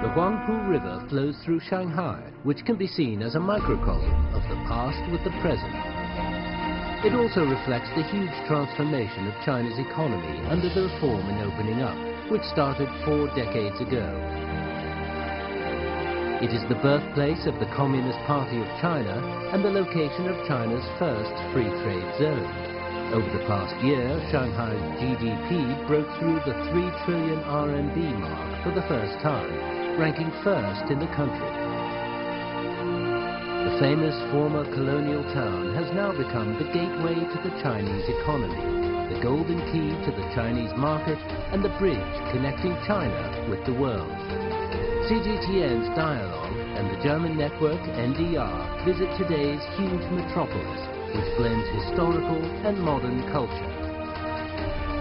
The Huangpu River flows through Shanghai, which can be seen as a microcosm of the past with the present. It also reflects the huge transformation of China's economy under the reform and opening up, which started 4 decades ago. It is the birthplace of the Communist Party of China and the location of China's first free trade zone. Over the past year, Shanghai's GDP broke through the 3 trillion RMB mark for the first time, ranking first in the country. The famous former colonial town has now become the gateway to the Chinese economy, the golden key to the Chinese market, and the bridge connecting China with the world. CGTN's Dialogue and the German network NDR visit today's huge metropolis, which blends historical and modern culture.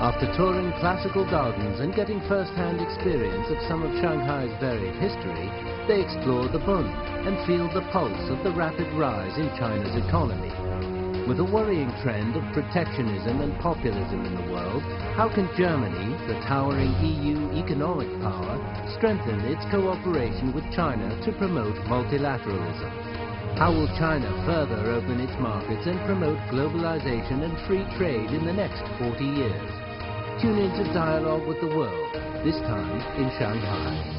After touring classical gardens and getting first-hand experience of some of Shanghai's varied history, they explore the Bund and feel the pulse of the rapid rise in China's economy. With a worrying trend of protectionism and populism in the world, how can Germany, the towering EU economic power, strengthen its cooperation with China to promote multilateralism? How will China further open its markets and promote globalization and free trade in the next 40 years? Tune into Dialogue with the World, this time in Shanghai.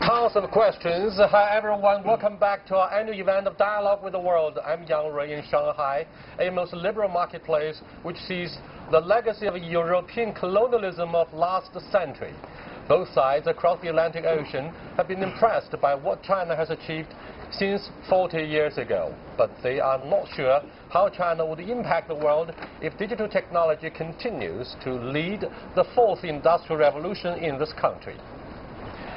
Tons of questions. Hi everyone, welcome back to our annual event of Dialogue with the World. I'm Yang Rui in Shanghai, a most liberal marketplace which sees the legacy of European colonialism of last century. Both sides across the Atlantic Ocean have been impressed by what China has achieved since 40 years ago, but they are not sure how China would impact the world if digital technology continues to lead the 4th industrial revolution in this country.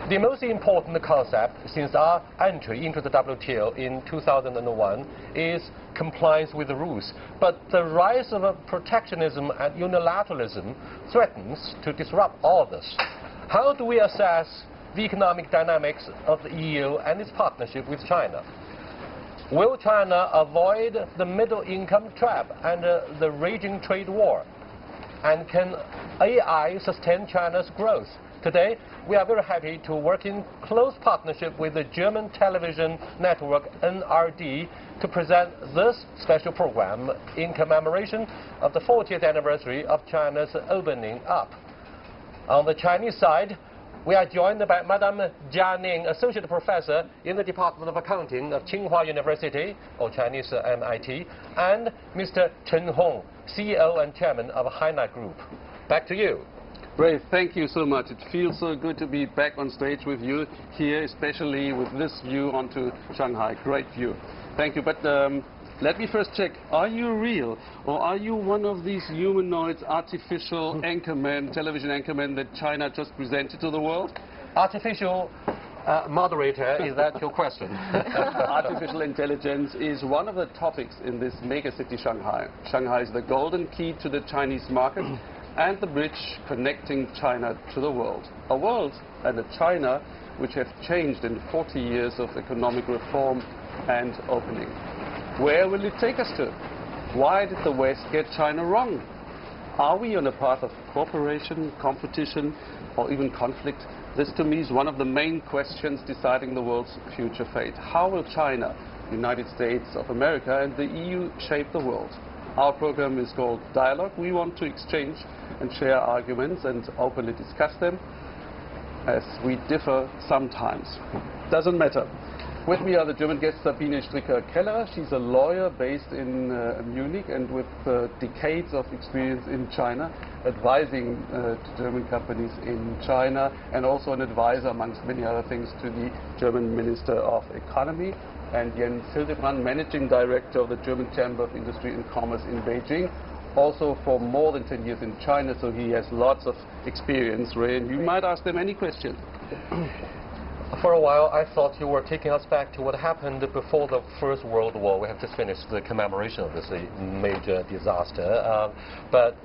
The most important concept since our entry into the WTO in 2001 is compliance with the rules. But the rise of protectionism and unilateralism threatens to disrupt all this. How do we assess the economic dynamics of the EU and its partnership with China? Will China avoid the middle-income trap and the raging trade war? And can AI sustain China's growth? Today, we are very happy to work in close partnership with the German television network NRD to present this special program in commemoration of the 40th anniversary of China's opening up. On the Chinese side, we are joined by Madame Jia Ning, Associate Professor in the Department of Accounting of Tsinghua University, or Chinese MIT, and Mr. Chen Hong, CEO and Chairman of Hainan Group. Back to you. Ray, thank you so much. It feels so good to be back on stage with you here, especially with this view onto Shanghai. Great view. Thank you. But let me first check, are you real, or are you one of these humanoid artificial anchormen, television anchormen that China just presented to the world? Artificial moderator, is that your question? Artificial intelligence is one of the topics in this megacity Shanghai. Shanghai is the golden key to the Chinese market and the bridge connecting China to the world. A world and a China which have changed in 40 years of economic reform and opening. Where will it take us to? Why did the West get China wrong? Are we on a path of cooperation, competition, or even conflict? This to me is one of the main questions deciding the world's future fate. How will China, the United States of America, and the EU shape the world? Our program is called Dialogue. We want to exchange and share arguments and openly discuss them, as we differ sometimes. Doesn't matter. With me are the German guest Sabine Stricker-Keller. She's a lawyer based in Munich and with decades of experience in China, advising to German companies in China, and also an advisor, amongst many other things, to the German Minister of Economy. And Jens Hildebrand, Managing Director of the German Chamber of Industry and Commerce in Beijing, also for more than 10 years in China, so he has lots of experience, Ray, and you might ask them any question. For a while, I thought you were taking us back to what happened before the First World War. We have just finished the commemoration of this major disaster. But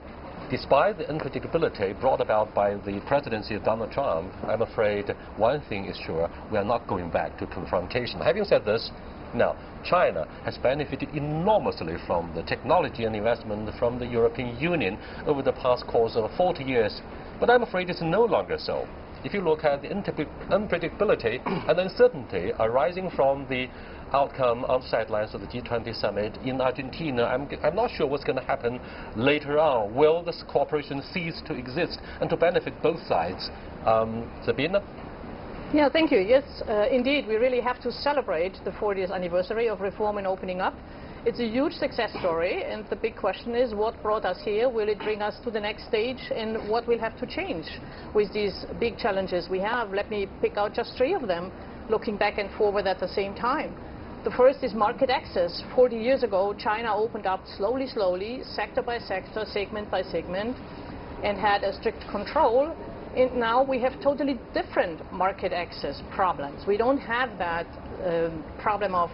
despite the unpredictability brought about by the presidency of Donald Trump, I'm afraid one thing is sure, we are not going back to confrontation. Having said this, now, China has benefited enormously from the technology and investment from the European Union over the past course of 40 years. But I'm afraid it's no longer so. if you look at the unpredictability and uncertainty arising from the outcome on the sidelines of the G20 summit in Argentina, I'm not sure what's going to happen later on. Will this cooperation cease to exist and to benefit both sides? Sabine? Yeah, thank you. Yes, indeed, we really have to celebrate the 40th anniversary of reform and opening up. It's a huge success story, and the big question is what brought us here? Will it bring us to the next stage, and what will have to change with these big challenges we have? Let me pick out just 3 of them, looking back and forward at the same time. The first is market access. 40 years ago, China opened up slowly, sector by sector, segment by segment, and had a strict control. And now we have totally different market access problems. We don't have that problem of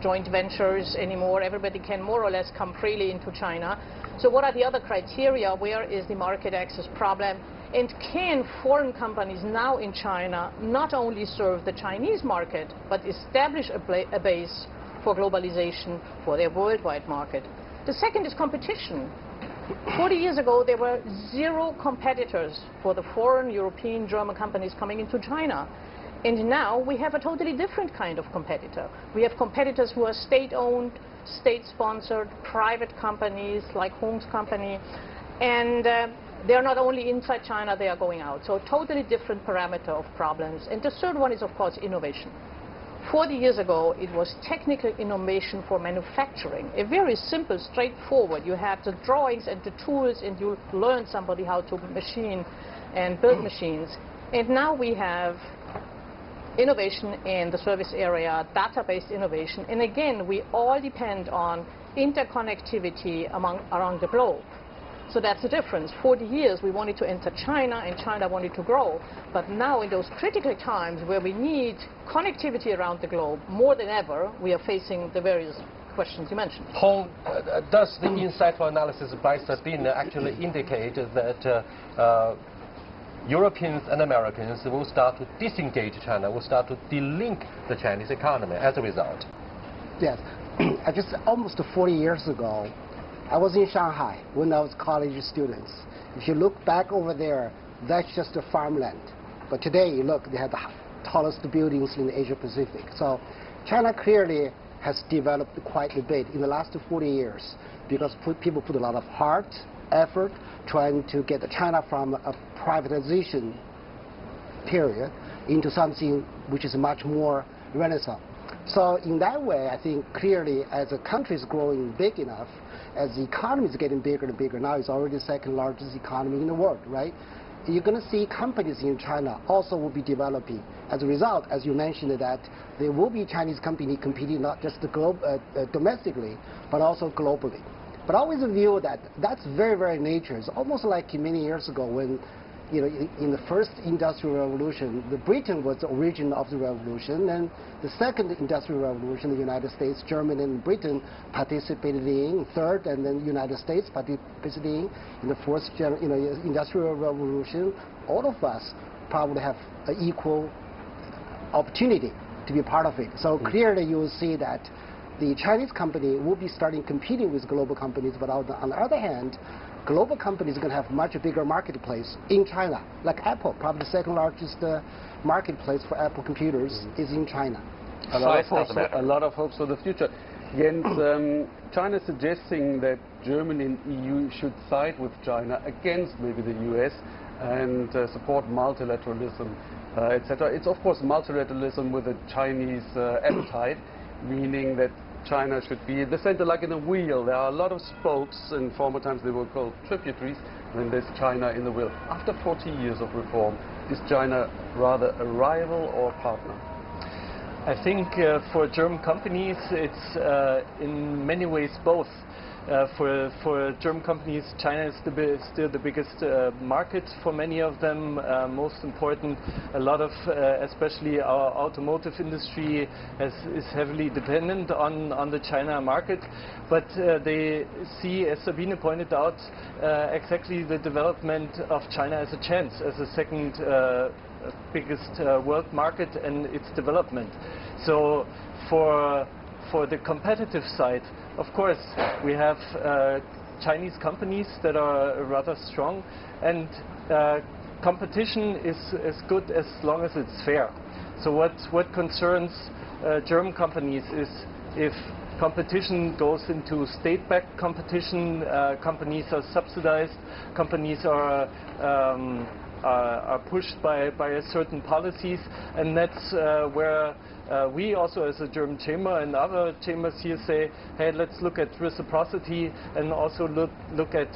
joint ventures anymore. Everybody can more or less come freely into China. So what are the other criteria? Where is the market access problem? And can foreign companies now in China not only serve the Chinese market, but establish a base for globalization for their worldwide market? The second is competition. 40 years ago, there were 0 competitors for the foreign European, German companies coming into China. And now we have a totally different kind of competitor. We have competitors who are state-owned, state-sponsored, private companies like Hong's company. And they're not only inside China, they are going out. So a totally different parameter of problems. And the third one is, of course, innovation. 40 years ago, it was technical innovation for manufacturing. A very simple, straightforward. You had the drawings and the tools, and you learned somebody how to machine and build machines. And now we have innovation in the service area, database innovation. And again, we all depend on interconnectivity around the globe. So that's the difference. 40 years, we wanted to enter China, and China wanted to grow. But now, in those critical times where we need connectivity around the globe, more than ever, we are facing the various questions you mentioned. Does the insightful analysis by Sabine actually indicate that Europeans and Americans will start to disengage China, will start to delink the Chinese economy as a result? Yes. Just almost 40 years ago, I was in Shanghai when I was college students. If you look back over there, that's just a farmland. But today, look, they have the tallest buildings in the Asia Pacific. So China clearly has developed quite a bit in the last 40 years because people put a lot of heart, effort, trying to get China from a privatization period into something which is much more renaissance. So in that way, I think clearly as a country is growing big enough, as the economy is getting bigger and bigger, now it's already the second largest economy in the world, right? You're going to see companies in China also will be developing. As a result, as you mentioned, that there will be Chinese companies competing not just domestically, but also globally. But I always view that that's very, very nature. It's almost like many years ago when, you know, in the first industrial revolution, Britain was the origin of the revolution, and the second industrial revolution, the United States, Germany, and Britain participated in, third, and then the United States participated in the fourth industrial revolution. All of us probably have an equal opportunity to be part of it. So clearly you will see that the Chinese company will be starting competing with global companies, but on the other hand, global companies are going to have much bigger marketplace in China. Like Apple, probably the second largest marketplace for Apple computers is in China. A lot of hopes for the future. Jens, China is suggesting that Germany and EU should side with China against maybe the US and support multilateralism, etc. It's of course multilateralism with a Chinese appetite, meaning that China should be the center, like in a wheel. There are a lot of spokes, in former times they were called tributaries, when there's China in the wheel. After 40 years of reform, is China rather a rival or a partner? I think for German companies, it's in many ways both. For German companies, China is still the biggest market for many of them. Most important, a lot of, especially our automotive industry, is heavily dependent on the China market. But they see, as Sabine pointed out, exactly the development of China as a chance, as a second biggest world market and its development. So for the competitive side, of course, we have Chinese companies that are rather strong, and competition is good as long as it's fair. So what concerns German companies is if competition goes into state-backed competition, companies are subsidized, companies are pushed by a certain policies, and that's where we also as a German chamber and other chambers here say, hey, let's look at reciprocity and also look at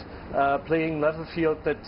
playing level field that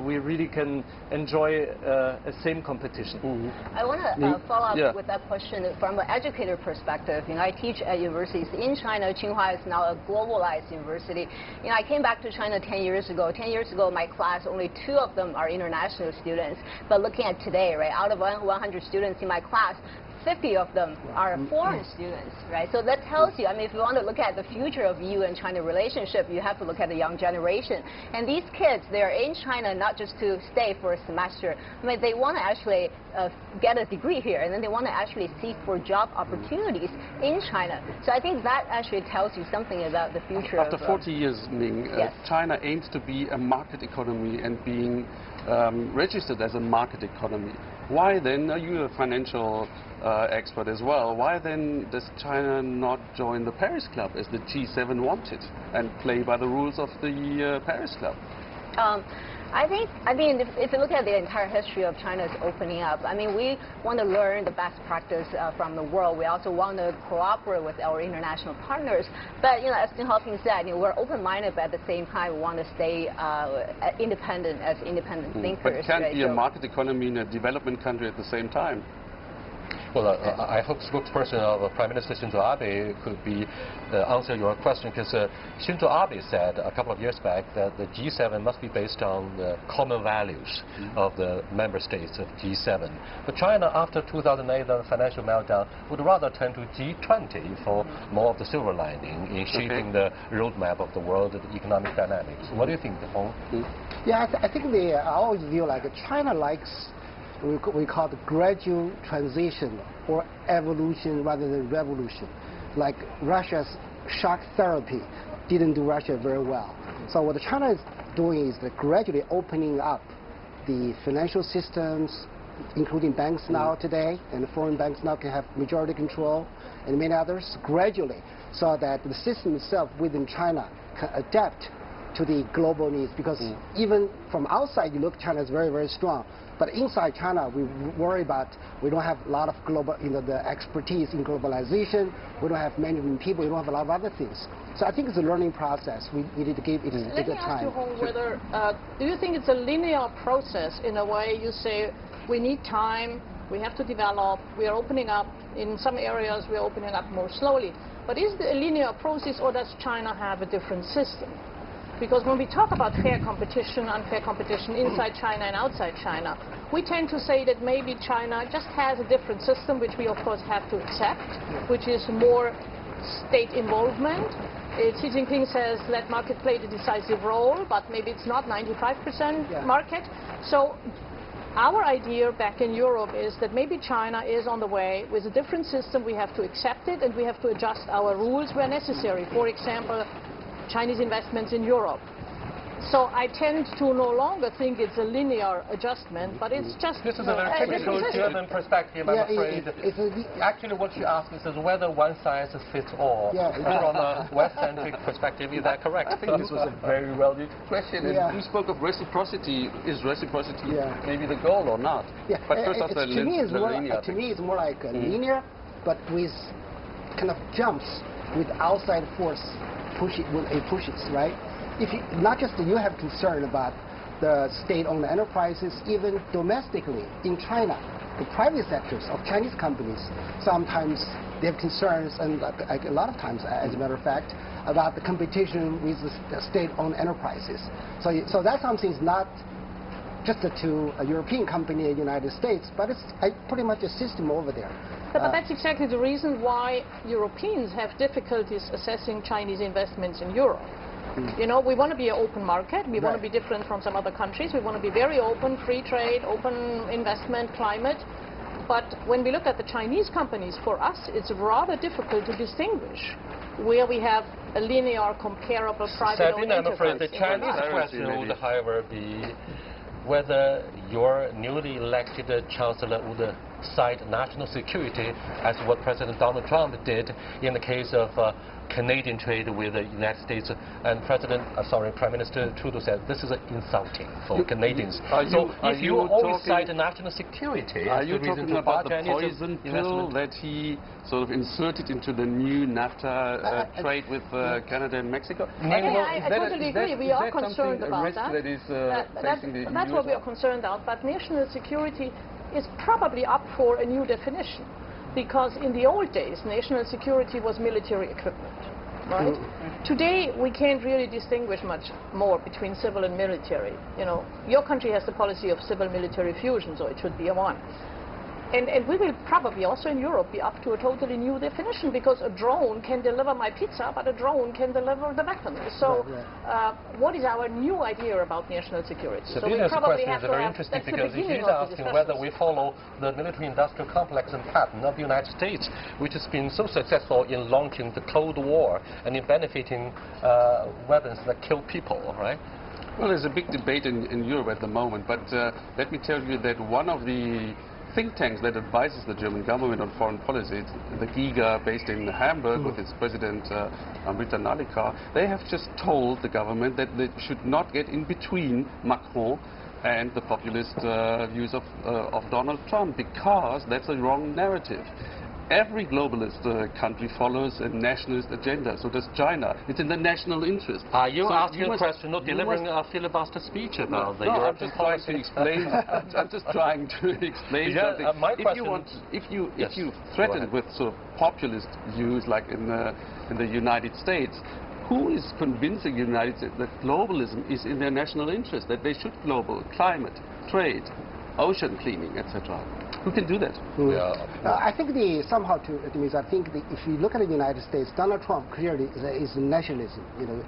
we really can enjoy a same competition. Mm-hmm. I want to follow up with that question from an educator perspective. I teach at universities in China. Tsinghua is now a globalized university. I came back to China 10 years ago. 10 years ago, my class, only 2 of them are international students. But looking at today, right, out of 100 students in my class, 50 of them are foreign students, right? So that tells you, if you want to look at the future of EU and China relationship, you have to look at the young generation. And these kids, they're in China not just to stay for a semester. They want to actually get a degree here, and then they want to actually seek for job opportunities in China. So I think that actually tells you something about the future. After 40 years, Ming, China aims to be a market economy and being registered as a market economy. Why then, are you a financial expert as well, why then does China not join the Paris Club as the G7 wanted and play by the rules of the Paris Club? If you look at the entire history of China's opening up, we want to learn the best practice from the world. We also want to cooperate with our international partners. But, as Deng Xiaoping said, we're open-minded, but at the same time, we want to stay independent as independent thinkers. But can't be a market economy in a development country at the same time? Well, I hope spokesperson of Prime Minister Shinzo Abe could be answer your question, because Shinzo Abe said a couple of years back that the G7 must be based on the common values of the member states of G7. But China, after 2008, the financial meltdown, would rather turn to G20 for more of the silver lining in shaping the roadmap of the world, the economic dynamics. What do you think, Hong? Yeah, I think I always view like China likes we call the gradual transition or evolution rather than revolution. Like Russia's shock therapy didn't do Russia very well. So what China is doing is gradually opening up the financial systems, including banks now today, and the foreign banks now can have majority control, and many others gradually, so that the system itself within China can adapt to the global needs. Because even from outside, you look, China is very, very strong. But inside China, we worry about we don't have a lot of global, the expertise in globalization. We don't have management people. We don't have a lot of other things. So I think it's a learning process. We need to give it a time. Let me ask you, Hong, whether do you think it's a linear process in a way? You say we need time. We have to develop. We are opening up in some areas. We are opening up more slowly. But is it a linear process, or does China have a different system? Because when we talk about fair competition, unfair competition inside China and outside China, we tend to say that maybe China just has a different system, which we of course have to accept, which is more state involvement. Xi Jinping says let market play the decisive role, but maybe it's not 95% market. So our idea back in Europe is that maybe China is on the way with a different system. We have to accept it, and we have to adjust our rules where necessary. For example, Chinese investments in Europe. So I tend to no longer think it's a linear adjustment, but it's just... This is a very typical German perspective, I'm afraid. Actually, what you ask is whether one size fits all. From a West-centric perspective, is that correct? I think this was a very well-used question. You spoke of reciprocity. Is reciprocity maybe the goal or not? But first off, to me, it's more like a linear, but with kind of jumps with outside force when it pushes, right? If you, not just you have concern about the state-owned enterprises, even domestically in China, the private sectors of Chinese companies, sometimes they have concerns, and a lot of times, as a matter of fact, about the competition with the state-owned enterprises. So that's something is not just to a European company in the United States, but it's pretty much a system over there. But that's exactly the reason why Europeans have difficulties assessing Chinese investments in Europe. We want to be an open market. We want to be different from some other countries. We want to be very open, free trade, open investment, climate. But when we look at the Chinese companies, for us, it's rather difficult to distinguish where we have a linear, comparable private-owned enterprise. I'm afraid the Chinese question would, however, be whether your newly elected chancellor would cite national security as what President Donald Trump did in the case of Canadian trade with the United States, and Prime Minister Trudeau said this is insulting for Canadians. So if you always cite national security, are you talking about the poison pill that he sort of inserted into the new NAFTA trade with Canada and Mexico? I totally agree. We are concerned about that. That is facing the that's what we are concerned about. But national security is probably up for a new definition, because in the old days, national security was military equipment, right? Today, we can't really distinguish much more between civil and military. You know, your country has the policy of civil-military fusion, so it should be a one. And we will probably also in Europe be up to a totally new definition, because a drone can deliver my pizza, but a drone can deliver the weapons. So what is our new idea about national security? So we probably have to very interesting, because if he's asking whether we follow the military-industrial complex and pattern of the United States, which has been so successful in launching the Cold War and in benefiting weapons that kill people, right? Well, there's a big debate in Europe at the moment, but let me tell you that one of the think tanks that advises the German government on foreign policy, the GIGA, based in Hamburg with its president Amrita Nalika, they have just told the government that they should not get in between Macron and the populist views of Donald Trump, because that's a wrong narrative. Every globalist country follows a nationalist agenda. So does China. It's in the national interest. Are you asking a question, not delivering a filibuster speech about the European policy? I'm just trying to explain something. My if you threaten with sort of populist views like in the United States, who is convincing the United States that globalism is in their national interest, that they should global climate, trade, ocean cleaning, etc.? Who can do that? I think I think if you look at the United States, Donald Trump clearly is nationalism. You know,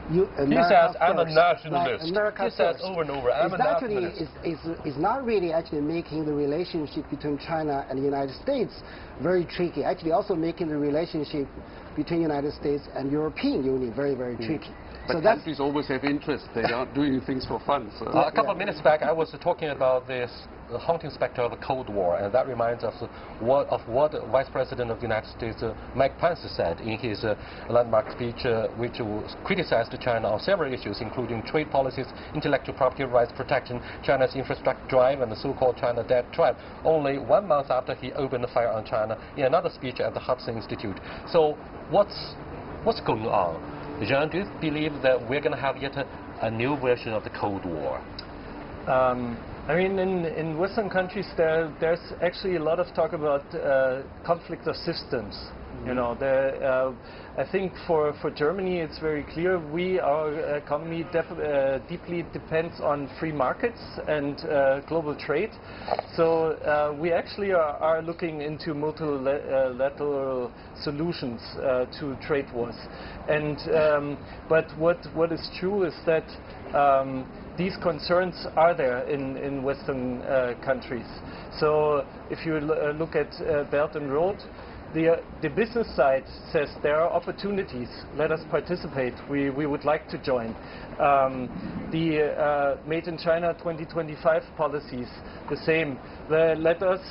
he says, I'm a nationalist. He says over and over, I'm a nationalist. Is not really actually making the relationship between China and the United States very tricky. Actually, also making the relationship between the United States and European Union very, very tricky. But countries always have interest. They aren't doing things for fun. So. A couple of minutes back, I was talking about the haunting specter of the Cold War, and that reminds us of what Vice President of the United States, Mike Pence, said in his landmark speech, which criticized China on several issues, including trade policies, intellectual property rights protection, China's infrastructure drive, and the so-called China debt trap, only 1 month after he opened the fire on China in another speech at the Hudson Institute. So what's going on? Jean, do you believe that we're going to have yet a new version of the Cold War? I mean, in Western countries, there's actually a lot of talk about conflict of systems. You know, I think for Germany, it's very clear our economy deeply depends on free markets and global trade. So we actually are looking into multilateral solutions to trade wars. And but what is true is that these concerns are there in Western countries. So if you look at Belt and Road, the business side says there are opportunities. Let us participate. We would like to join. The Made in China 2025 policies, the same. Let us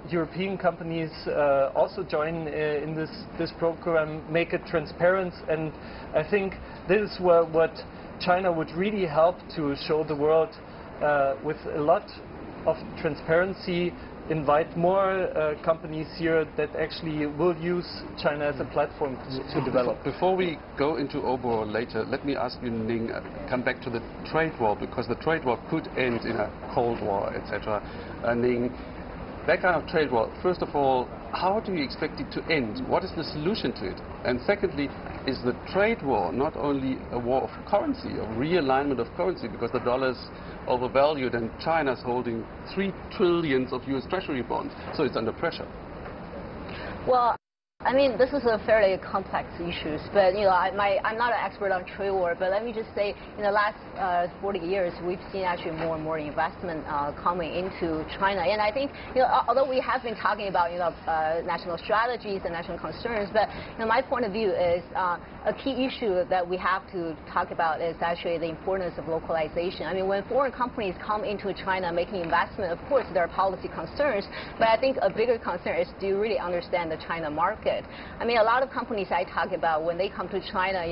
European companies also join in this program. Make it transparent, and I think this is what China would really help to show the world with a lot of transparency. Invite more companies here that actually will use China as a platform to develop. Before we go into overall later, let me ask you, Ning, come back to the trade war, because the trade war could end in a Cold War, etc. Ning, that kind of trade war, first of all, how do you expect it to end? What is the solution to it? And secondly, is the trade war not only a war of currency, of realignment of currency, because the dollar's overvalued and China's holding 3 trillion of US Treasury bonds, so it's under pressure? Well, I mean, this is a fairly complex issue, but I'm not an expert on trade war, but let me just say, in the last 40 years, we've seen actually more and more investment coming into China, and I think, although we have been talking about, national strategies and national concerns, but my point of view is a key issue that we have to talk about is actually the importance of localization. I mean, when foreign companies come into China making investment, of course there are policy concerns, but I think a bigger concern is, do you really understand the China market? I mean, a lot of companies I talk about, when they come to China,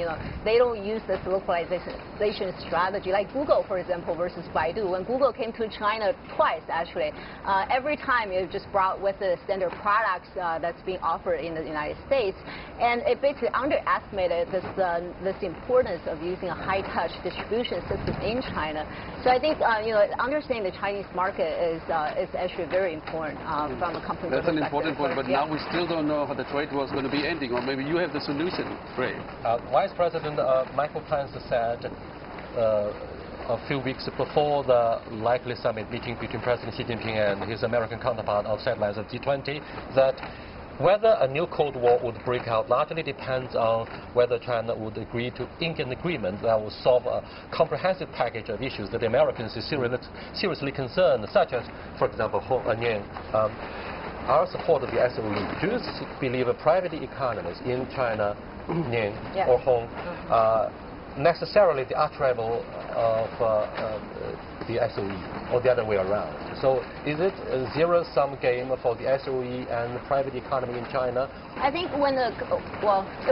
they don't use this localization strategy. Like Google, for example, versus Baidu. When Google came to China twice, actually, every time it just brought with the standard products that's being offered in the United States, and it basically underestimated this importance of using a high-touch distribution system in China. So I think understanding the Chinese market is actually very important from a company perspective. That's an important point, but now we still don't know how the trade war is going to be ending, or maybe you have the solution, Ray. Vice President Michael Pence said a few weeks before the likely summit meeting between President Xi Jinping and his American counterpart outside lines of G20 that whether a new Cold War would break out largely depends on whether China would agree to ink an agreement that will solve a comprehensive package of issues that the Americans are seriously concerned, such as, for example, our support of the SOE. Do you believe private economies in China, or Hong, necessarily the arch rival of the SOE, or the other way around? So is it a zero-sum game for the SOE and the private economy in China? I think when the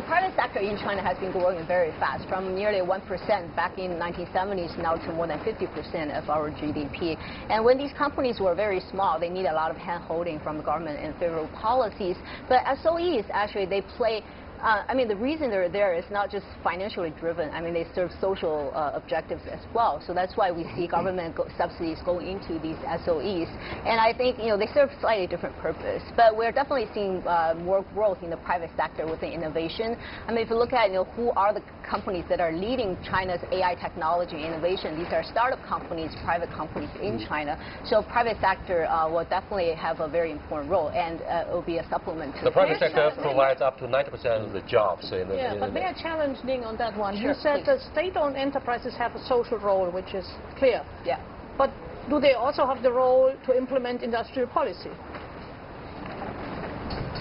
private sector in China has been growing very fast, from nearly 1% back in 1970s now to more than 50% of our GDP. And when these companies were very small, they need a lot of hand-holding from the government and federal policies. But SOEs, actually, they play I mean, the reason they're there is not just financially driven. I mean, they serve social objectives as well. So that's why we see government subsidies going into these SOEs. And I think, they serve slightly different purpose. But we're definitely seeing more growth in the private sector within innovation. I mean, if you look at, who are the companies that are leading China's AI technology innovation, these are startup companies, private companies in China. So private sector will definitely have a very important role, and it will be a supplement to the private sector provides up to 90% of the jobs. But may I challenge Ning on that one? Sure, you said that state-owned enterprises have a social role, which is clear. Yeah. But do they also have the role to implement industrial policy?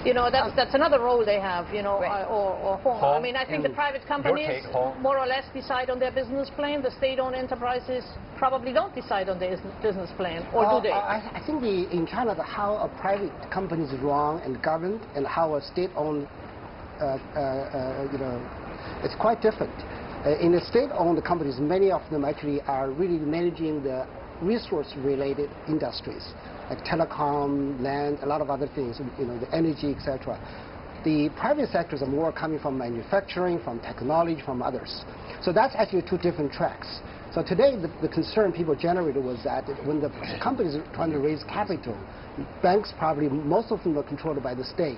That's another role they have, right. or Hong. I mean, I think the private companies more or less decide on their business plan. The state-owned enterprises probably don't decide on their business plan, or do they? I think in China, how a private company is run and governed and how a state-owned, it's quite different. In the state-owned companies, many of them actually are really managing the resource-related industries, like telecom, land, a lot of other things, the energy, etc. The private sectors are more coming from manufacturing, from technology, from others. So that's actually two different tracks. So today, the concern people generated was that when the companies are trying to raise capital, banks probably, most of them are controlled by the state,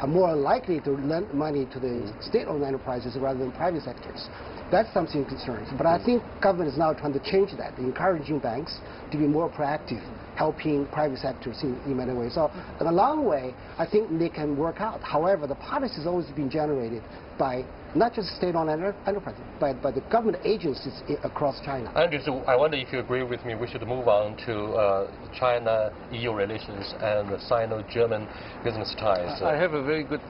are more likely to lend money to the state-owned enterprises rather than private sectors. That's something concerns. But I think government is now trying to change that, encouraging banks to be more proactive, helping private sectors in many ways. So in a long way, I think they can work out. However, the policy has always been generated by not just state-owned enterprises, but by the government agencies across China. Andrew, so I wonder if you agree with me, we should move on to China-EU relations and the Sino-German business ties. I have a very good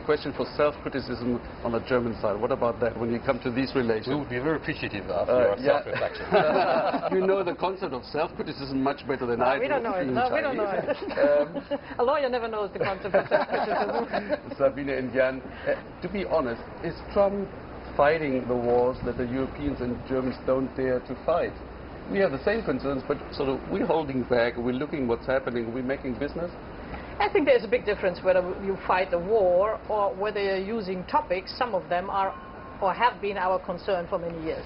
question for self-criticism on the German side. What about that when you come to these relations? We would be very appreciative of your self-reflection. You know the concept of self-criticism much better than I do. We don't know it. No, we don't know it. A lawyer never knows the concept of self-criticism. Sabine and Jan, to be honest, is Trump fighting the wars that the Europeans and Germans don't dare to fight? We have the same concerns, but sort of we're holding back, we're looking what's happening, we're making business. I think there's a big difference whether you fight a war or whether you're using topics. Some of them are or have been our concern for many years.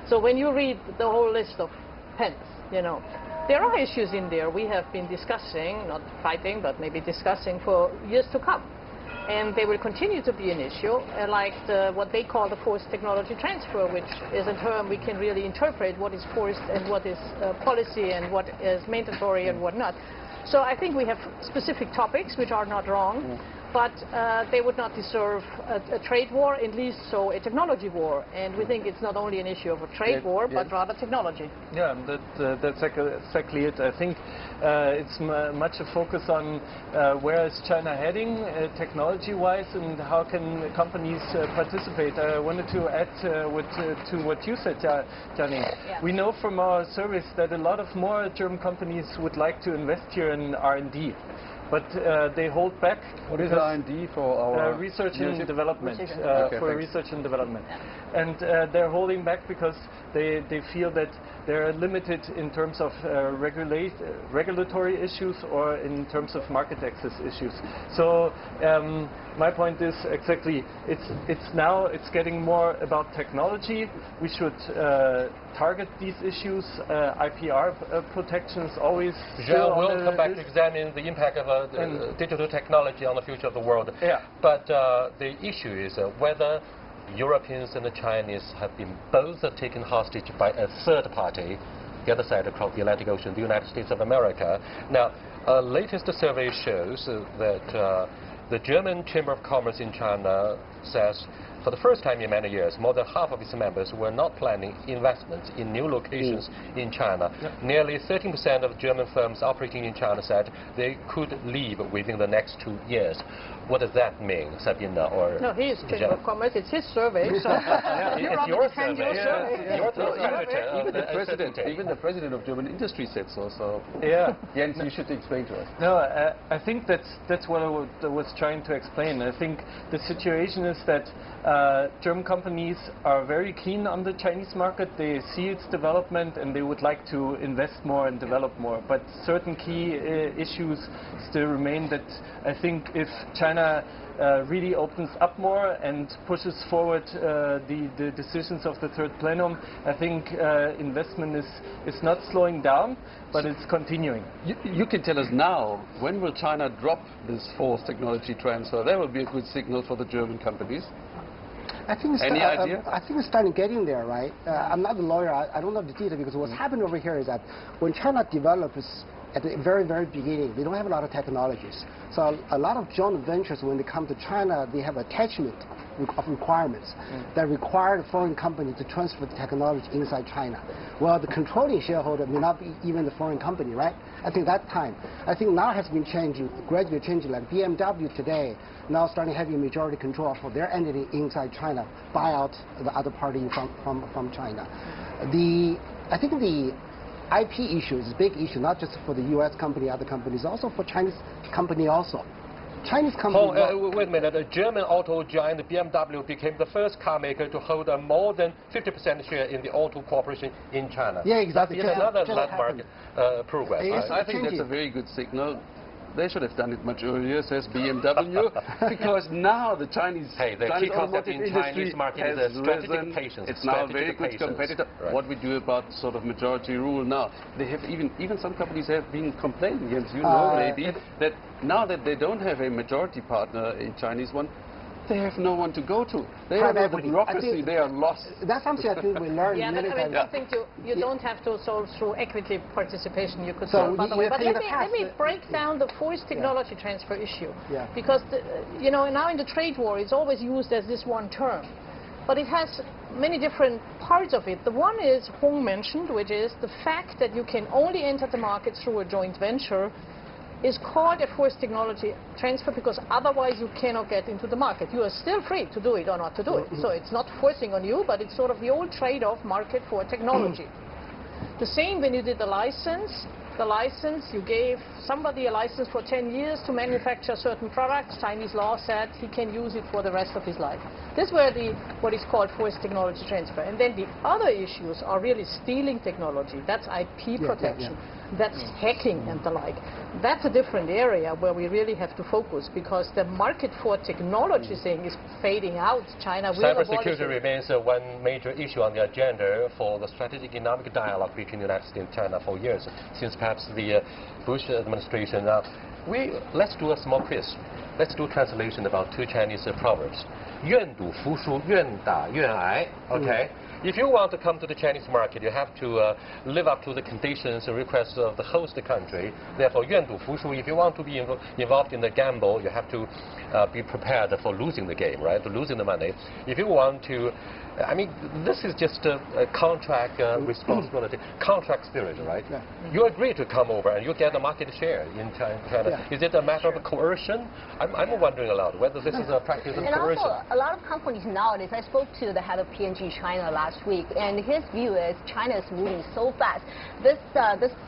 So when you read the whole list of Pence, there are issues in there we have been discussing, not fighting, but maybe discussing for years to come. And they will continue to be an issue, like what they call the forced technology transfer, which is a term we can really interpret what is forced and what is policy and what is mandatory and what not. So I think we have specific topics which are not wrong, but they would not deserve a trade war, at least so a technology war. And we think it's not only an issue of a trade war, but rather technology. Yeah, that's exactly it. I think it's much a focus on where is China heading technology-wise, and how can companies participate. I wanted to add to what you said, Gianni. Yeah. We know from our surveys that a lot of more German companies would like to invest here in R&D. But they hold back. What is R&D for our research and development? Okay, research and development, and they're holding back because they feel that they're limited in terms of regulatory issues or in terms of market access issues. So my point is exactly it's getting more about technology. We should target these issues. IPR protection is always. We'll come back to examine the impact of digital technology on the future of the world. Yeah. But the issue is whether Europeans and the Chinese have been both taken hostage by a third party, the other side across the Atlantic Ocean, the United States of America. Now, latest survey shows that the German Chamber of Commerce in China says for the first time in many years, more than half of its members were not planning investments in new locations in China. Yep. Nearly 13% of German firms operating in China said they could leave within the next 2 years. What does that mean, Sabina? Or no, he is Chamber of Commerce. It's his survey. So it's your survey. Even the president of German industry said so. So yeah, Jens, you should explain to us. No, I think that's what I was trying to explain. I think the situation is that German companies are very keen on the Chinese market. They see its development and they would like to invest more and develop more. But certain key issues still remain that I think if China really opens up more and pushes forward the decisions of the third plenum, I think investment is not slowing down, but it's continuing. You can tell us now, when will China drop this forced technology transfer? That will be a good signal for the German companies. I think it's Any idea? I think it's starting getting there, right? I'm not a lawyer. I don't know the detail, because what's happened over here is that when China develops at the very, very beginning, they don't have a lot of technologies. So a lot of joint ventures, when they come to China, they have attachment of requirements that require the foreign company to transfer the technology inside China. Well, the controlling shareholder may not be even the foreign company, right? I think that time. I think now has been changing, gradually changing. Like BMW today, now starting having majority control for their entity inside China, buy out the other party from China. I think the IP issue is a big issue, not just for the U.S. company, other companies, also for Chinese company also. Chinese company. Wait a minute. A German auto giant BMW became the first car maker to hold a more than 50% share in the auto corporation in China. Yeah, exactly. That's another landmark progress. I think that's a very good signal. They should have done it much earlier, says BMW, because now the Chinese, the key concept in Chinese market is strategic patience. It's now a very good competitor. Right. What we do about sort of majority rule now? They have even some companies have been complaining, Jens, you know, maybe, that now that they don't have a majority partner in Chinese one, they have no one to go to. They have a bureaucracy. They are lost. That's something I think we learned. Yeah, but I mean, I think you don't have to solve through equity participation. You could so solve other way. But let me break down the forced technology transfer issue. Yeah. Because now in the trade war, it's always used as this one term, but it has many different parts of it. The one is Hong mentioned, which is the fact that you can only enter the market through a joint venture is called a forced technology transfer, because otherwise you cannot get into the market. You are still free to do it or not to do it. So it's not forcing on you, but it's sort of the old trade-off market for technology. The same when you did the license, you gave somebody a license for 10 years to manufacture certain products. Chinese law said he can use it for the rest of his life. This were what is called forced technology transfer. And then the other issues are really stealing technology. That's IP protection. That's hacking and the like. That's a different area where we really have to focus, because the market for technology thing is fading out. China will abolish it. Cybersecurity remains one major issue on the agenda for the strategic economic dialogue between the United States and China for years, since perhaps the Bush administration. Let's do a small quiz. Let's do translation about two Chinese proverbs. 愿赌服输，愿打愿挨. Okay. if you want to come to the Chinese market, you have to live up to the conditions and requests of the host country. Therefore, 愿赌服输. If you want to be involved in the gamble, you have to be prepared for losing the game, right? For losing the money. If you want to, I mean, this is just a contract responsibility, contract spirit, right? Yeah. You agree to come over and you get a market share in China. Yeah. Is it a matter of coercion? I'm wondering a lot whether this is a practice of coercion. Also, a lot of companies nowadays, I spoke to the head of P&G China last week, and his view is China is moving so fast. This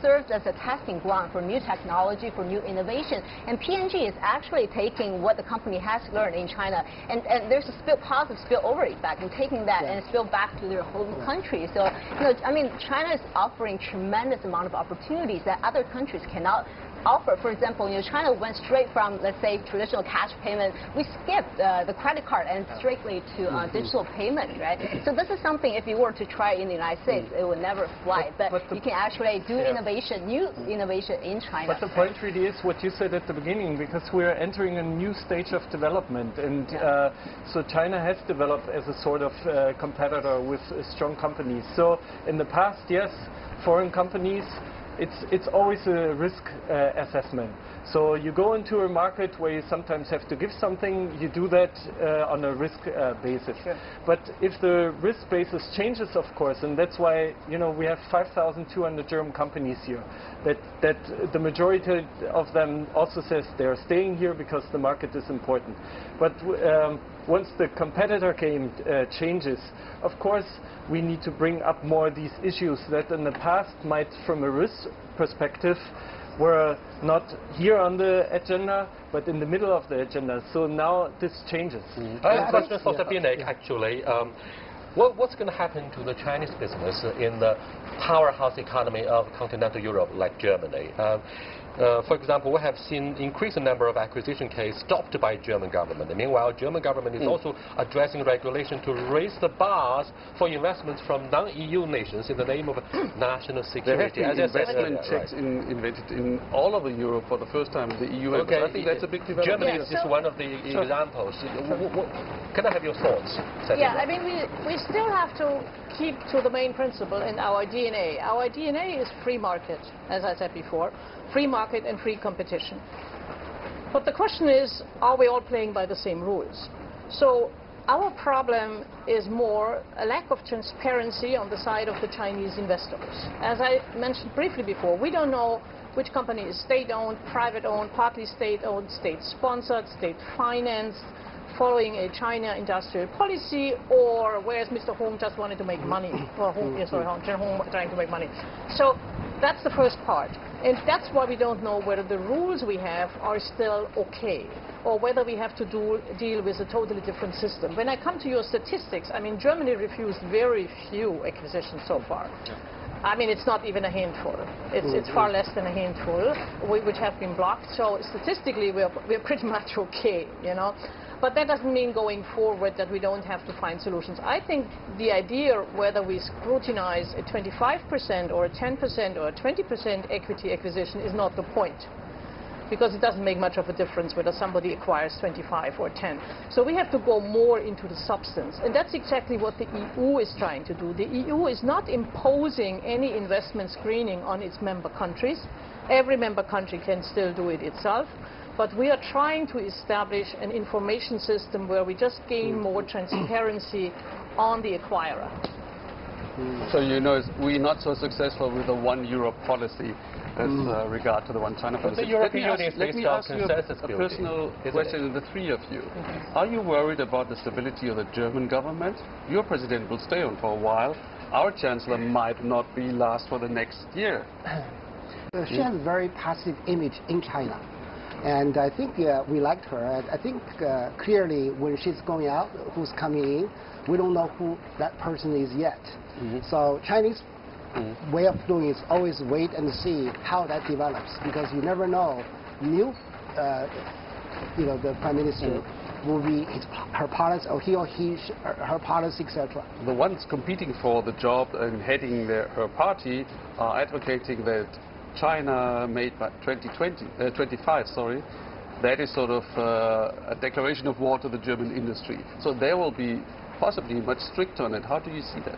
serves as a testing ground for new technology, for new innovation, and P&G is actually taking what the company has learned in China, and there's a positive spillover effect in taking that and spill back to their home country. So, I mean, China is offering tremendous amount of opportunities that other countries cannot offer. For example, China went straight from, let's say, traditional cash payment. We skipped the credit card and straightly to digital payment, right? So this is something, if you were to try in the United States, it would never fly. But you can actually do innovation, new innovation in China. But the point really is what you said at the beginning, because we're entering a new stage of development, and so China has developed as a sort of competitor with strong companies. So in the past, yes, foreign companies, it's always a risk assessment. So you go into a market where you sometimes have to give something, you do that on a risk basis. Sure. But if the risk basis changes, of course, and that's why we have 5,200 German companies here, that the majority of them also says they're staying here because the market is important. But once the competitor game changes, of course, we need to bring up more these issues that in the past might, from a risk perspective, were not here on the agenda, but in the middle of the agenda. So now this changes. I have a question for Sabine, actually. What's going to happen to the Chinese business in the powerhouse economy of continental Europe, like Germany? For example, we have seen increasing number of acquisition cases stopped by German government. And meanwhile, German government is also addressing regulation to raise the bars for investments from non-EU nations in the name of national security. There have been investment checks invented in all over Europe for the first time in the EU. Okay. I think that's a big development. Germany is just one of the examples. Can I have your thoughts? Yeah, I mean, we still have to keep to the main principle in our DNA. Our DNA is free market, as I said before. Free market and free competition. But the question is, are we all playing by the same rules? So our problem is more a lack of transparency on the side of the Chinese investors. As I mentioned briefly before, we don't know which company is state-owned, private-owned, partly state-owned, state-sponsored, state-financed, following a China industrial policy, or whereas Mr. Hong just wanted to make money, or Hong trying to make money. So that's the first part. And that's why we don't know whether the rules we have are still okay, or whether we have to deal with a totally different system. When I come to your statistics, I mean, Germany refused very few acquisitions so far. I mean, it's not even a handful. It's far less than a handful, which have been blocked. So statistically, we're pretty much okay, But that doesn't mean going forward that we don't have to find solutions. I think the idea whether we scrutinize a 25% or a 10% or a 20% equity acquisition is not the point, because it doesn't make much of a difference whether somebody acquires 25 or 10. So we have to go more into the substance. And that's exactly what the EU is trying to do. The EU is not imposing any investment screening on its member countries. Every member country can still do it itself. But we are trying to establish an information system where we just gain more transparency on the acquirer. So we're not so successful with the one Europe policy as regard to the one China policy. The European Union is let me ask you a personal question to the three of you. Are you worried about the stability of the German government? Your president will stay on for a while. Our chancellor might not be last for the next year. She has a very passive image in China. And I think we liked her. I think clearly when she's going out, who's coming in, we don't know who that person is yet. So Chinese way of doing is always wait and see how that develops, because you never know. The prime minister will be her policy, or he or her policy, etc. The ones competing for the job and heading her party are advocating that China made by 2025, that is sort of a declaration of war to the German industry. So there will be possibly much stricter on it. How do you see that?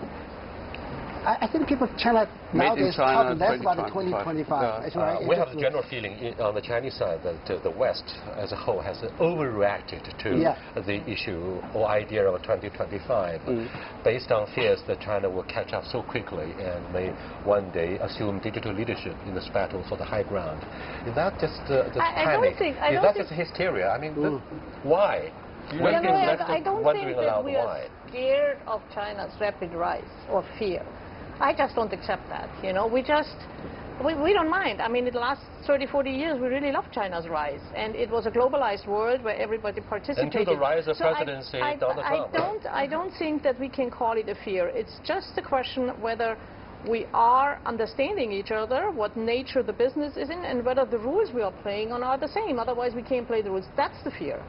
I think people China nowadays talk less about the 2025. Yeah. We have the general feeling on the Chinese side that the West as a whole has overreacted to the issue or idea of 2025 based on fears that China will catch up so quickly and may one day assume digital leadership in this battle for the high ground. Is that just panic? Is that just hysteria? I mean, why? I don't think that we are scared of China's rapid rise or fear. I just don't accept that. You know, we don't mind. I mean, in the last 30, 40 years, we really loved China's rise, and it was a globalized world where everybody participated. Until the rise of presidency, Donald Trump. I don't think that we can call it a fear. It's just a question whether we are understanding each other, what nature the business is in, and whether the rules we are playing on are the same. Otherwise, we can't play the rules. That's the fear.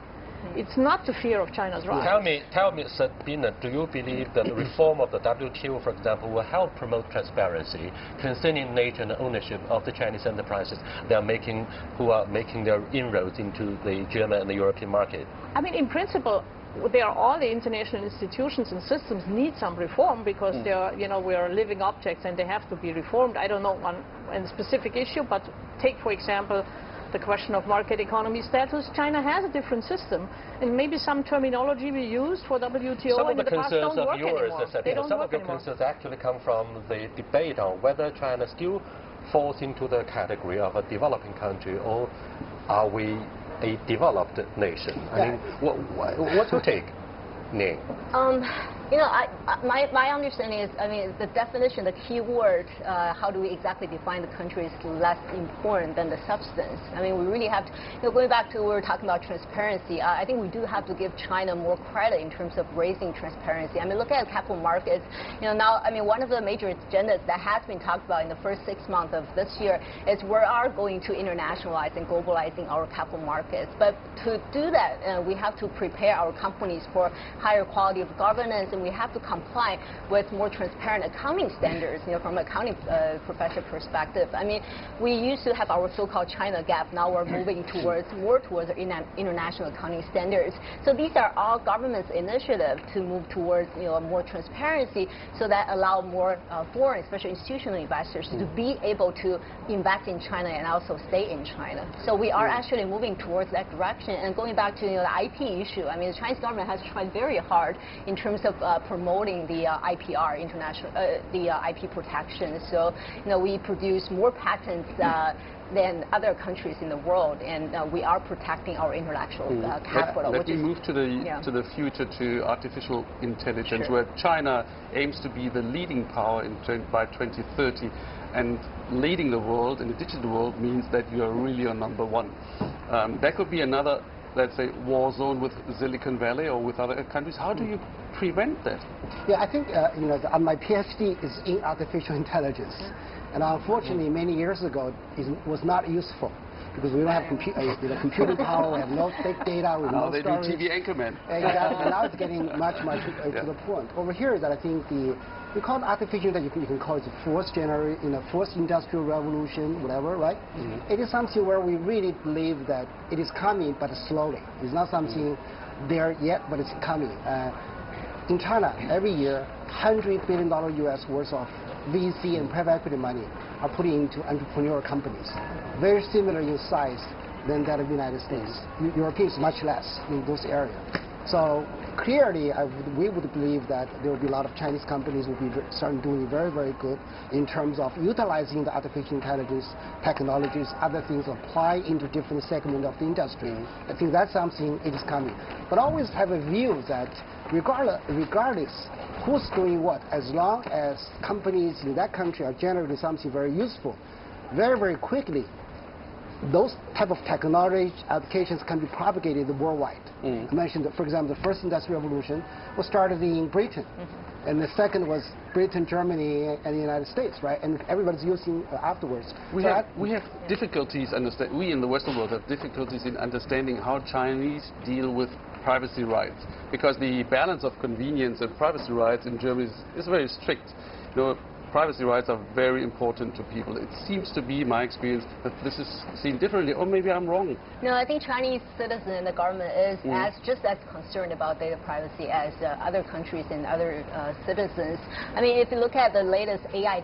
It's not the fear of China's rise. Tell me, Sabina, do you believe that the reform of the WTO, for example, will help promote transparency concerning nature and ownership of the Chinese enterprises who are making their inroads into the German and the European market? I mean, in principle, all the international institutions and systems need some reform because they are, we are living objects and they have to be reformed. I don't know on a specific issue, but take, for example, the question of market economy status. China has a different system, and maybe some terminology we used for WTO in the past don't work anymore. Some of your concerns actually come from the debate on whether China still falls into the category of a developing country, or are we a developed nation? I mean, what's your take, Ning? My understanding is, I mean, the definition, the key word, how do we exactly define the country is less important than the substance. I mean, we really have to, going back to what we were talking about transparency, I think we do have to give China more credit in terms of raising transparency. I mean, look at capital markets. Now, I mean, one of the major agendas that has been talked about in the first 6 months of this year is we are going to internationalize and globalizing our capital markets. But to do that, we have to prepare our companies for higher quality of governance, and we have to comply with more transparent accounting standards, from an accounting profession perspective. I mean, we used to have our so-called China gap. Now we're moving more towards international accounting standards. So these are all government's initiatives to move towards, more transparency, so that allow more foreign, especially institutional investors, to be able to invest in China and also stay in China. So we are actually moving towards that direction. And going back to the IP issue, I mean, the Chinese government has tried very hard in terms of promoting the IPR, international, the IP protection. So, we produce more patents than other countries in the world, and we are protecting our intellectual capital. Let me move to the future, to artificial intelligence, where China aims to be the leading power by 2030. And leading the world in the digital world means that you are really on number one. That could be another, let's say, war zone with Silicon Valley or with other countries. How do you prevent that? Yeah, I think my PhD is in artificial intelligence, and unfortunately, many years ago, it was not useful because we don't have computing power, we have no big data, we have no storage. Now they do TV anchorman. Exactly. And now it's getting much to the point. Over here, that I think we call it artificial intelligence. You can call it the fourth industrial revolution, whatever, right? It is something where we really believe that it is coming, but slowly. It's not something there yet, but it's coming. In China, every year, $100 billion US worth of VC and private equity money are put into entrepreneurial companies, very similar in size than that of the United States. Europeans much less in those areas. So clearly, we would believe that there will be a lot of Chinese companies will be starting doing very, very good in terms of utilizing the artificial intelligence technologies, other things apply into different segments of the industry. I think that's something it is coming. But always have a view that regardless who's doing what, as long as companies in that country are generating something very useful, very, very quickly, those type of technology applications can be propagated worldwide. I mentioned, for example, the first industrial revolution was started in Britain, and the second was Britain, Germany, and the United States, right? And everybody's using afterwards. We have difficulties we in the Western world have difficulties in understanding how Chinese deal with privacy rights, because the balance of convenience and privacy rights in Germany is very strict. privacy rights are very important to people. It seems to be my experience that this is seen differently, or maybe I'm wrong. No, I think Chinese citizens and the government is just as concerned about data privacy as other countries and other citizens. I mean, if you look at the latest AI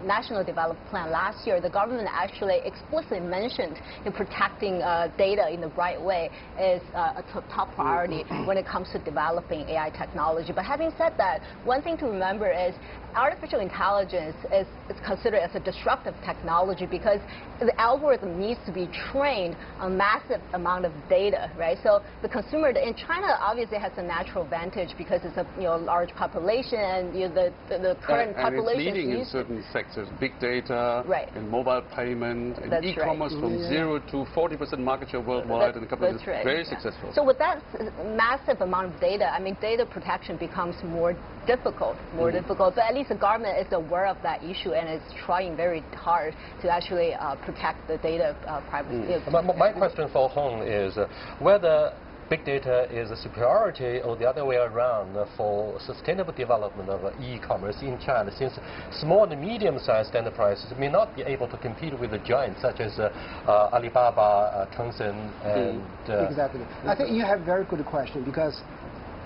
National Development Plan last year, the government actually explicitly mentioned protecting data in the right way is a top priority when it comes to developing AI technology. But having said that, one thing to remember is artificial intelligence is considered as a disruptive technology because the algorithm needs to be trained on massive amount of data, right? So the consumer in China obviously has a natural advantage because it's a large population and the current population. And it's leading in certain sectors, big data, in mobile payment, in e-commerce from 0 to 40% market share worldwide, and a couple of years, very successful. So with that massive amount of data, I mean, data protection becomes more difficult, but at least the government is aware of that issue and is trying very hard to actually protect the data privacy. My question for Hong is whether big data is a superiority or the other way around for sustainable development of e-commerce in China, since small and medium-sized enterprises may not be able to compete with the giants such as Alibaba, Tencent, and... Exactly. I think you have a very good question because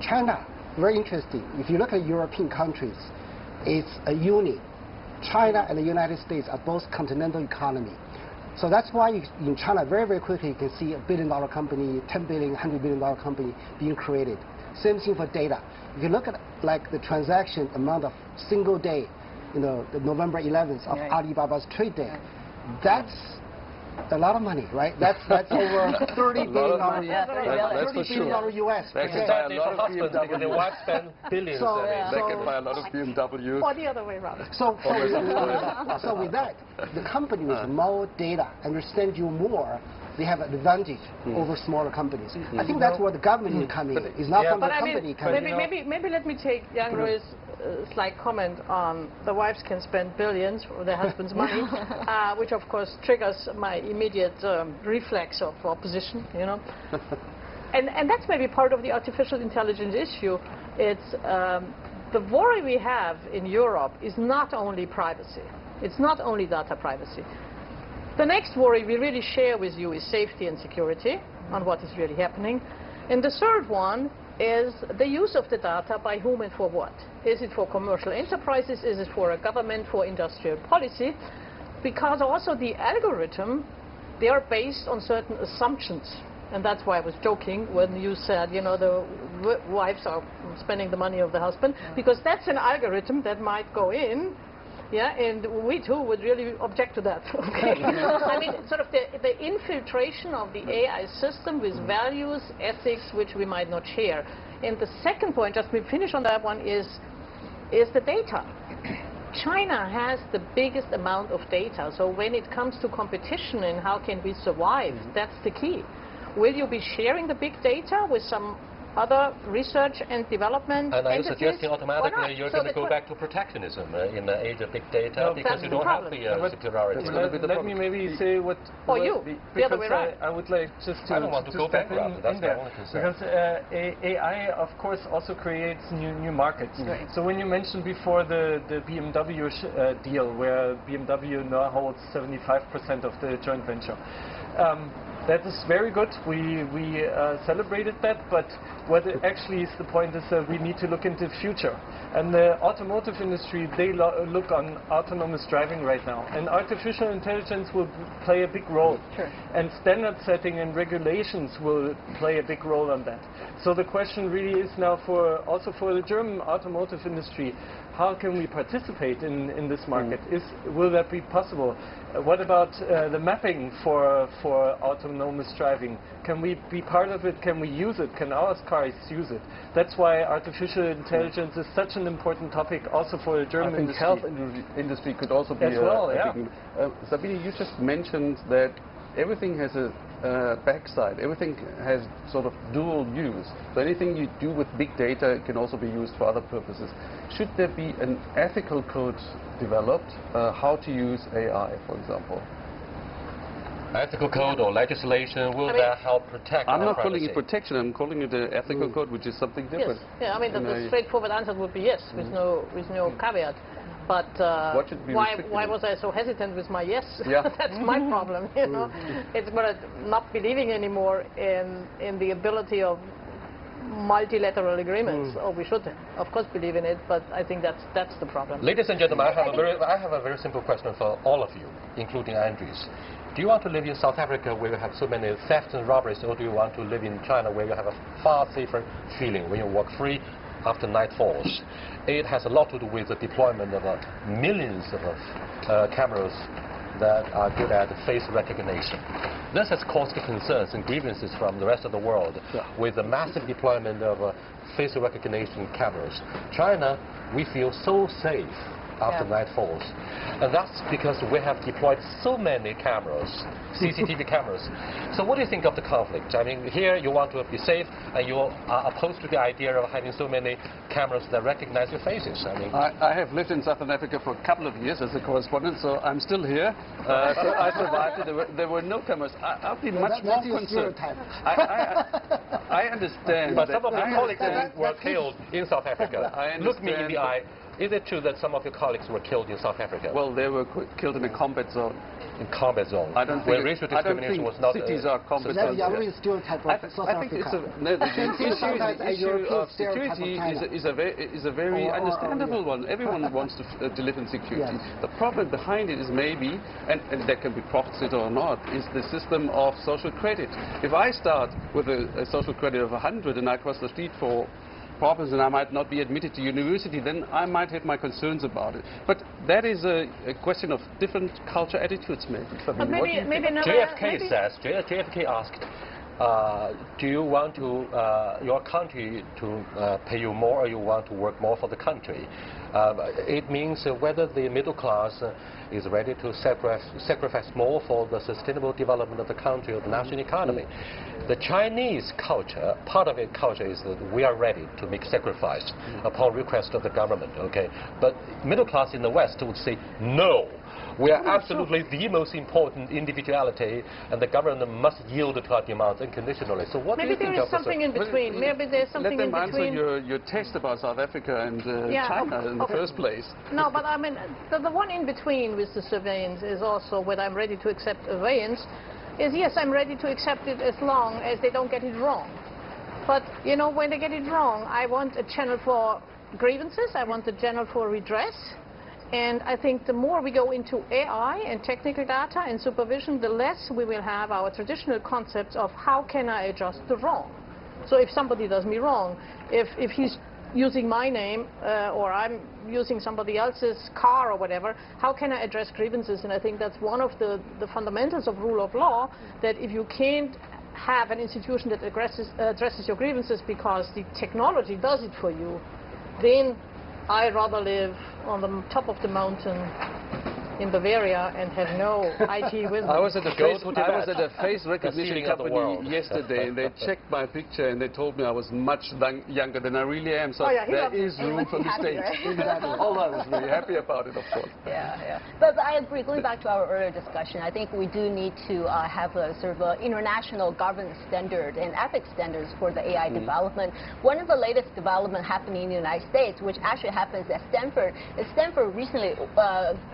China, very interesting. If you look at European countries, it's a unit. China and the United States are both continental economy. So that's why in China, very, very quickly, you can see $1 billion company, $10 billion, $100 billion company being created. Same thing for data. If you look at like the transaction amount of single day, the November 11th of Alibaba's trade day, that's a lot of money, right? That's over $30 billion. $30 billion US. That can buy a lot of BMW. The wife spend billions. That can buy a lot of BMWs. Or the other way around. So with that, the company with more data understand you more. They have an advantage over smaller companies. I think that's where the government is coming in. It's not from the company coming in. Maybe let me take Yang Rui's slight comment on the wives can spend billions for their husband's money, which of course triggers my immediate reflex of opposition, And that's maybe part of the artificial intelligence issue. It's the worry we have in Europe is not only privacy. It's not only data privacy. The next worry we really share with you is safety and security on what is really happening. And the third one is the use of the data by whom and for what. Is it for commercial enterprises? Is it for a government, for industrial policy? Because also the algorithm, they are based on certain assumptions. And that's why I was joking when you said, the wives are spending the money of the husband, because that's an algorithm that might go in. Yeah, and we too would really object to that. Okay? I mean, sort of the infiltration of the AI system with values, ethics, which we might not share. And the second point, just to finish on that one, is the data. China has the biggest amount of data. So when it comes to competition and how can we survive, that's the key. Will you be sharing the big data with some other research and development And are you entities? suggesting automatically you're going to go back to protectionism in the age of big data because you don't have the superiority? Let me maybe say what... the other way around. I would like just to... I don't want to go bankrupt, that's my only concern. Because AI, of course, also creates new markets. So when you mentioned before the BMW deal, where BMW now holds 75% of the joint venture, that is very good. We celebrated that, but what actually is the point is that we need to look into the future. And the automotive industry, they look on autonomous driving right now. And artificial intelligence will play a big role. And standard setting and regulations will play a big role on that. So the question really is now also for the German automotive industry, how can we participate in this market? Will that be possible? What about the mapping for autonomous driving? Can we be part of it? Can we use it? Can our cars use it? That's why artificial intelligence is such an important topic also for the German industry. I think health industry could also be a big... Sabine, you just mentioned that everything has a backside. Everything has sort of dual use. So anything you do with big data can also be used for other purposes. Should there be an ethical code developed, how to use AI, for example? Ethical code or legislation, will that help protect I'm not privacy? calling it protection, I'm calling it an ethical code, which is something different. Yes. Yeah, I mean, the straightforward answer would be yes, with no caveat. But what should be why was I so hesitant with my yes? Yeah. That's my problem, you know. It's about not believing anymore in the ability of multilateral agreements. Or we should, of course, believe in it, but I think that's the problem. Ladies and gentlemen, I have a very simple question for all of you, including Andres. Do you want to live in South Africa where you have so many thefts and robberies, or do you want to live in China where you have a far safer feeling when you walk free after night falls? It has a lot to do with the deployment of millions of cameras that are good at face recognition. This has caused concerns and grievances from the rest of the world with the massive deployment of face recognition cameras. China, we feel so safe after night falls. And that's because we have deployed so many cameras, CCTV cameras. So what do you think of the conflict? I mean, here you want to be safe, and you are opposed to the idea of having so many cameras that recognize your faces. I mean, I have lived in Southern Africa for a couple of years as a correspondent, so I'm still here. So I survived it. There were no cameras. I'll be much more concerned. I understand. But some of your colleagues were killed in South Africa. Look me in the eye. Is it true that some of your colleagues were killed in South Africa? Well, they were killed in a combat zone. In combat zone? I don't where think racial discrimination was not... cities are combat zones. That's a stereotype of South Africa. The issue of security is a very understandable one. Everyone wants to live in security. Yes. The problem behind it is maybe, and that can be profited or not, is the system of social credit. If I start with a social credit of 100 and I cross the street for problems and I might not be admitted to university, then I might have my concerns about it. But that is a question of different culture attitudes, maybe. But maybe JFK says, JFK asked, do you want to your country to pay you more, or you want to work more for the country? It means whether the middle class is ready to sacrifice more for the sustainable development of the country or the national economy. The Chinese culture, part of its culture is that we are ready to make sacrifice upon request of the government, okay? But middle class in the West would say, no. We are absolutely the most important individuality, and the government must yield to our demands unconditionally. So what do you think of this? Maybe there is something in between. Maybe there's something in between. Let them answer your test about South Africa and China in the first place. No, but I mean, the one in between with the surveillance is also whether I'm ready to accept surveillance. Is yes, I'm ready to accept it as long as they don't get it wrong. But, you know, when they get it wrong, I want a channel for grievances. I want a channel for redress. And I think the more we go into AI and technical data and supervision, the less we will have our traditional concepts of how can I adjust the wrong. So if somebody does me wrong, if he's using my name or I'm using somebody else's car or whatever, how can I address grievances? And I think that's one of the fundamentals of rule of law, that if you can't have an institution that addresses your grievances because the technology does it for you, then I'd rather live on the top of the mountain in Bavaria and have no IT with me. I was at a face recognition company yesterday, and they checked my picture and they told me I was much younger than I really am. So there is room for mistakes. Exactly. Although I was very happy about it, of course. Yeah. But I agree. Going back to our earlier discussion, I think we do need to have a sort of international governance standard and ethics standards for the AI development. One of the latest developments happening in the United States, which actually happens at Stanford, is Stanford recently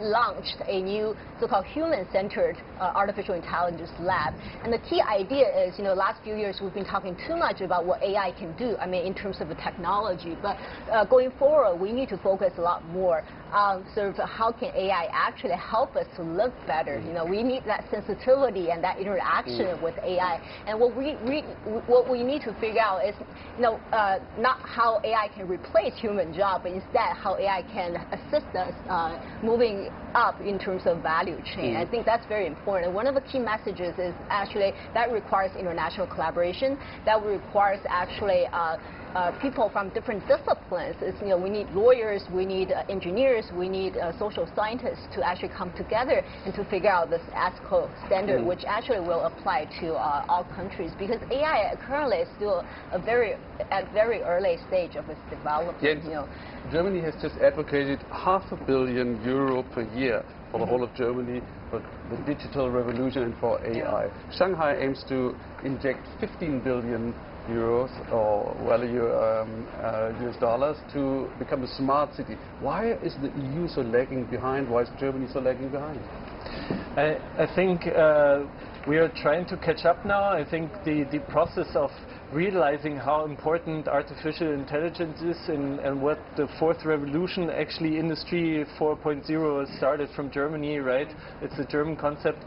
launched a new so-called human-centered artificial intelligence lab. And the key idea is, you know, last few years we've been talking too much about what AI can do, I mean, in terms of the technology. But going forward, we need to focus a lot more on sort of how can AI actually help us to live better. You know, we need that sensitivity and that interaction with AI. And what we need to figure out is, you know, not how AI can replace human job, but instead how AI can assist us moving up in terms of value chain. I think that's very important. And one of the key messages is actually that requires international collaboration. That requires actually people from different disciplines. It's, you know, we need lawyers, we need engineers, we need social scientists to actually come together and to figure out this ethical standard, which actually will apply to all countries, because AI currently is still at very early stage of its development. Yes. You know. Germany has just advocated €500 million per year for the whole of Germany for the digital revolution and for AI. Shanghai aims to inject 15 billion euros or value US dollars to become a smart city. Why is the EU so lagging behind? Why is Germany so lagging behind? I think we are trying to catch up now. I think the process of realizing how important artificial intelligence is and what the fourth revolution, actually Industry 4.0, started from Germany, right? It's a German concept.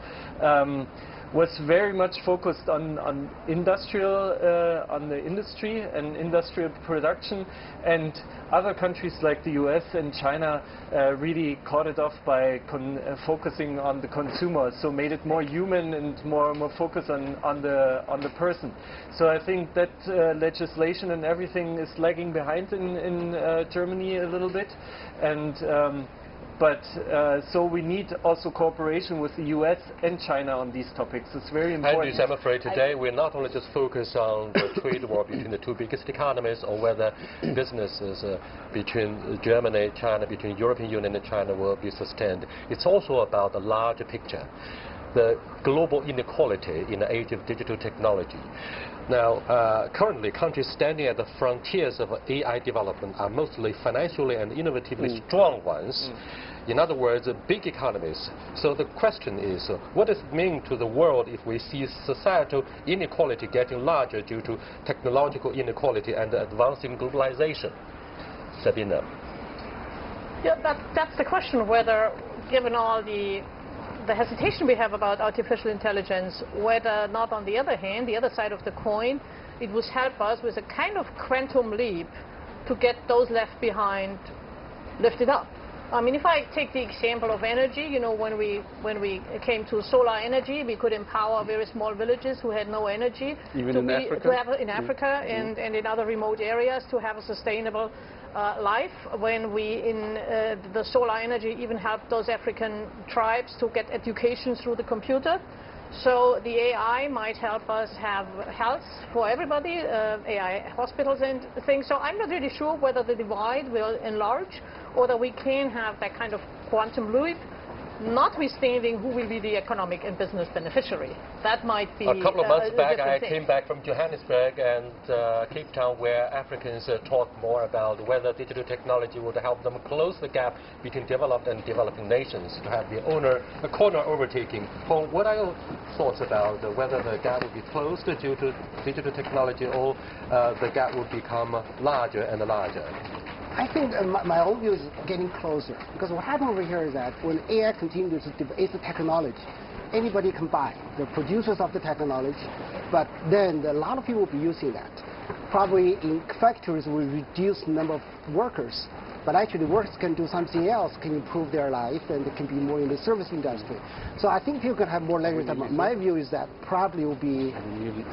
Was very much focused on the industry and industrial production, and other countries like the US and China really caught it off by focusing on the consumer, so made it more human and more focused on the person. So I think that legislation and everything is lagging behind in Germany a little bit, and so we need also cooperation with the US and China on these topics. It's very important. I'm afraid today we're not only just focused on the trade war between the two biggest economies, or whether businesses between Germany, China, between European Union and China will be sustained. It's also about the larger picture, the global inequality in the age of digital technology. Now, currently, countries standing at the frontiers of AI development are mostly financially and innovatively strong ones. In other words, big economies. So the question is, what does it mean to the world if we see societal inequality getting larger due to technological inequality and advancing globalization? Sabina. Yeah, that's the question, whether, given all the hesitation we have about artificial intelligence, whether not, on the other hand, the other side of the coin, it would help us with a kind of quantum leap to get those left behind lifted up. I mean, if I take the example of energy, you know, when we came to solar energy, we could empower very small villages who had no energy in Africa and in other remote areas to have a sustainable life. When we in the solar energy even helped those African tribes to get education through the computer. So the AI might help us have health for everybody, AI hospitals and things. So I'm not really sure whether the divide will enlarge or that we can have that kind of quantum leap, notwithstanding who will be the economic and business beneficiary. That might be a couple of months back, I thing. came back from Johannesburg and Cape Town, where Africans talked more about whether digital technology would help them close the gap between developed and developing nations, to have a corner overtaking. Paul, what are your thoughts about whether the gap will be closed due to digital technology, or the gap will become larger and larger? I think my own view is getting closer, because what happens over here is that when AI continues to develop, it's a technology. Anybody can buy, the producers of the technology, but then a lot of people will be using that. Probably in factories will reduce the number of workers, but actually workers can do something else, can improve their life, and they can be more in the service industry. So I think people can have more leverage. My view is that probably will be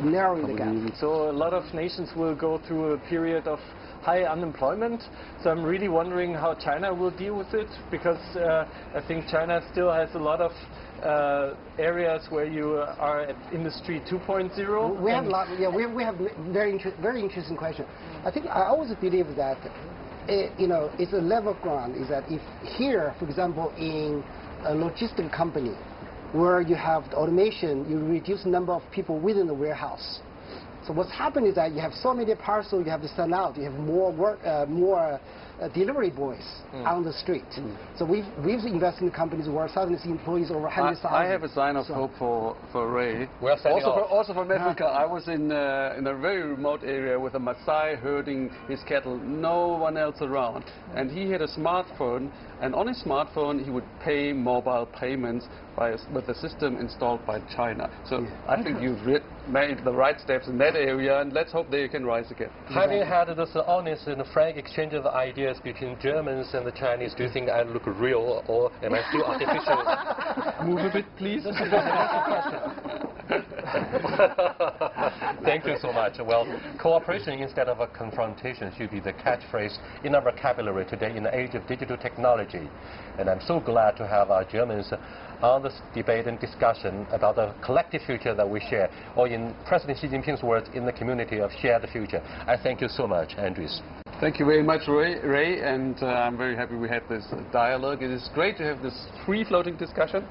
narrowing the gap. So a lot of nations will go through a period of high unemployment. So I'm really wondering how China will deal with it, because I think China still has a lot of areas where you are at Industry 2.0. We have a lot. Yeah, we have very interesting question. I think I always believe that it's a level ground. Is that if here, for example, in a logistic company where you have the automation, you reduce the number of people within the warehouse. So what's happened is that you have so many parcels you have to send out. You have more delivery boys on the street. So we've invested in companies where suddenly employees over 100,000. I have a sign of hope for Ray. Also from Africa. I was in a very remote area with a Maasai herding his cattle, no one else around. And he had a smartphone, and on his smartphone he would pay mobile payments with a system installed by China. So I think you've made the right steps in that area, and let's hope they can rise again. Having had this honest and frank exchange of ideas between Germans and the Chinese, do you think I look real, or am I still artificial? Move a bit, please. Thank you so much. Well, cooperation instead of a confrontation should be the catchphrase in our vocabulary today in the age of digital technology. And I'm so glad to have our Germans on this debate and discussion about the collective future that we share, or in President Xi Jinping's words, in the community of shared future. I thank you so much, Andres. Thank you very much, Ray, and I'm very happy we had this dialogue. It is great to have this free-floating discussion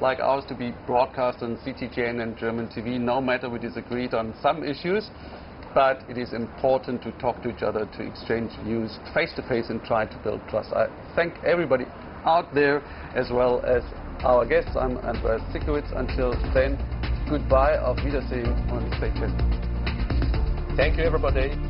like ours to be broadcast on CGTN and German TV, no matter we disagreed on some issues. but it is important to talk to each other, to exchange views face to face and try to build trust. I thank everybody out there as well as our guests. I'm Andreas Sikowitz. Until then, goodbye, auf Wiedersehen und stay tuned. Thank you, everybody.